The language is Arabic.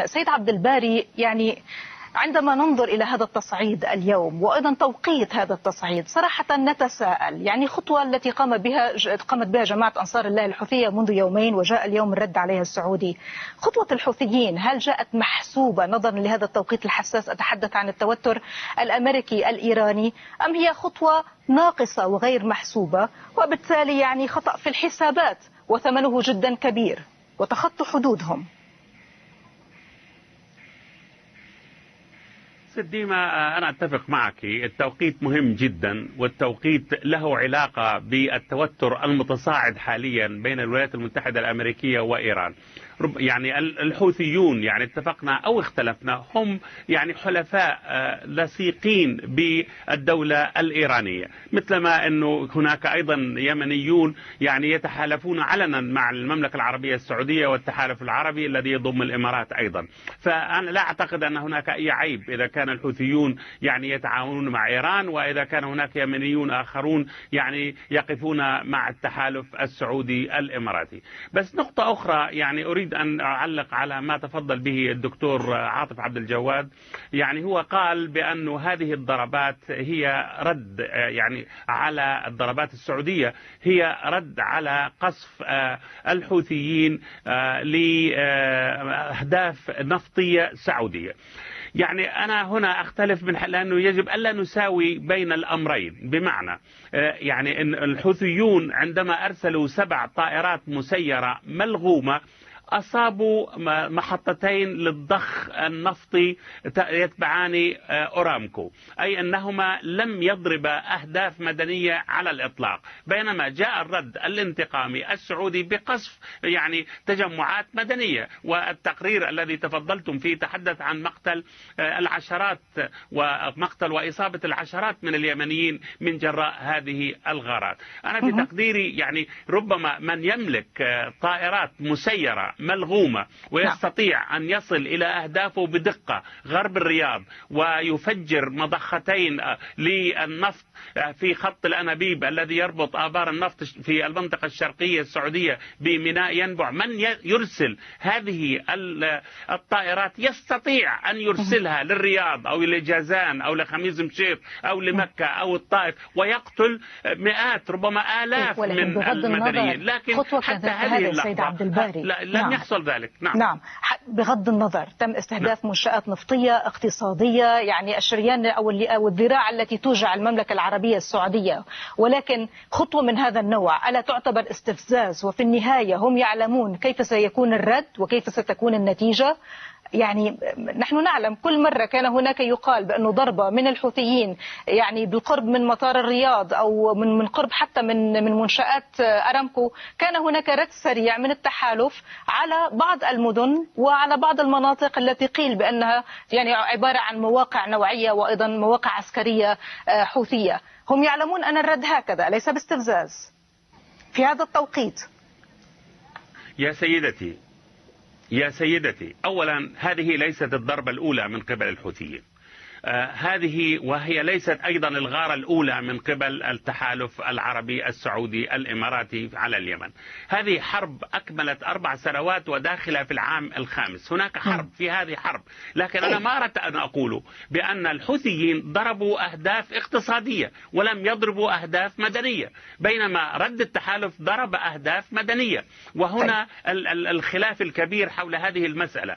سيد عبد الباري، يعني عندما ننظر إلى هذا التصعيد اليوم وأيضا توقيت هذا التصعيد صراحة نتساءل، يعني خطوة التي قامت بها جماعة أنصار الله الحوثية منذ يومين وجاء اليوم الرد عليها السعودي. خطوة الحوثيين هل جاءت محسوبة نظرا لهذا التوقيت الحساس؟ أتحدث عن التوتر الأمريكي الإيراني، أم هي خطوة ناقصة وغير محسوبة وبالتالي يعني خطأ في الحسابات وثمنه جدا كبير وتخطوا حدودهم؟ ديما أنا أتفق معك، التوقيت مهم جدا، والتوقيت له علاقة بالتوتر المتصاعد حاليا بين الولايات المتحدة الأمريكية وإيران. يعني الحوثيون، يعني اتفقنا أو اختلفنا، هم يعني حلفاء لصيقين بالدولة الإيرانية، مثلما أنه هناك أيضا يمنيون يعني يتحالفون علنا مع المملكة العربية السعودية والتحالف العربي الذي يضم الإمارات أيضا. فأنا لا أعتقد أن هناك أي عيب إذا كان الحوثيون يعني يتعاونون مع إيران، وإذا كان هناك يمنيون آخرون يعني يقفون مع التحالف السعودي الإماراتي. بس نقطة أخرى يعني أريد أن أعلق على ما تفضل به الدكتور عاطف عبد الجواد. يعني هو قال بأن هذه الضربات هي رد يعني على الضربات السعودية، هي رد على قصف الحوثيين لأهداف نفطية سعودية. يعني أنا هنا أختلف لأنه يجب ألا نساوي بين الأمرين، بمعنى يعني أن الحوثيون عندما أرسلوا 7 طائرات مسيرة ملغومة أصابوا محطتين للضخ النفطي يتبعان أورامكو، أي أنهما لم يضربا أهداف مدنية على الإطلاق، بينما جاء الرد الانتقامي السعودي بقصف يعني تجمعات مدنية. والتقرير الذي تفضلتم فيه تحدث عن مقتل العشرات ومقتل وإصابة العشرات من اليمنيين من جراء هذه الغارات. أنا في تقديري يعني ربما من يملك طائرات مسيرة ملغومة ويستطيع أن يصل إلى أهدافه بدقة غرب الرياض ويفجر مضختين للنفط في خط الأنابيب الذي يربط آبار النفط في المنطقة الشرقية السعودية بميناء ينبع، من يرسل هذه الطائرات يستطيع أن يرسلها للرياض أو لجازان أو لخميس مشيط أو لمكة أو الطائف ويقتل مئات ربما آلاف من المدنيين. لكن حتى هذه اللحظة لن يحصل ذلك. نعم، بغض النظر تم استهداف منشآت نفطية اقتصادية، يعني الشريان أو الذراع التي توجع المملكة العربية السعودية، ولكن خطوة من هذا النوع ألا تعتبر استفزاز؟ وفي النهاية هم يعلمون كيف سيكون الرد وكيف ستكون النتيجة. يعني نحن نعلم كل مرة كان هناك يقال بأنه ضربة من الحوثيين يعني بالقرب من مطار الرياض أو من قرب حتى من منشآت أرامكو، كان هناك رد سريع من التحالف على بعض المدن وعلى بعض المناطق التي قيل بأنها يعني عبارة عن مواقع نوعية وأيضا مواقع عسكرية حوثية. هم يعلمون أن الرد هكذا ليس باستفزاز في هذا التوقيت. يا سيدتي، أولا هذه ليست الضربة الأولى من قبل الحوثيين، هذه وهي ليست أيضا الغارة الأولى من قبل التحالف العربي السعودي الإماراتي على اليمن. هذه حرب أكملت 4 سنوات وداخلة في العام الخامس. هناك حرب، في هذه حرب. لكن أنا ما أردت أن أقول بأن الحوثيين ضربوا أهداف اقتصادية ولم يضربوا أهداف مدنية، بينما رد التحالف ضرب أهداف مدنية. وهنا الخلاف الكبير حول هذه المسألة.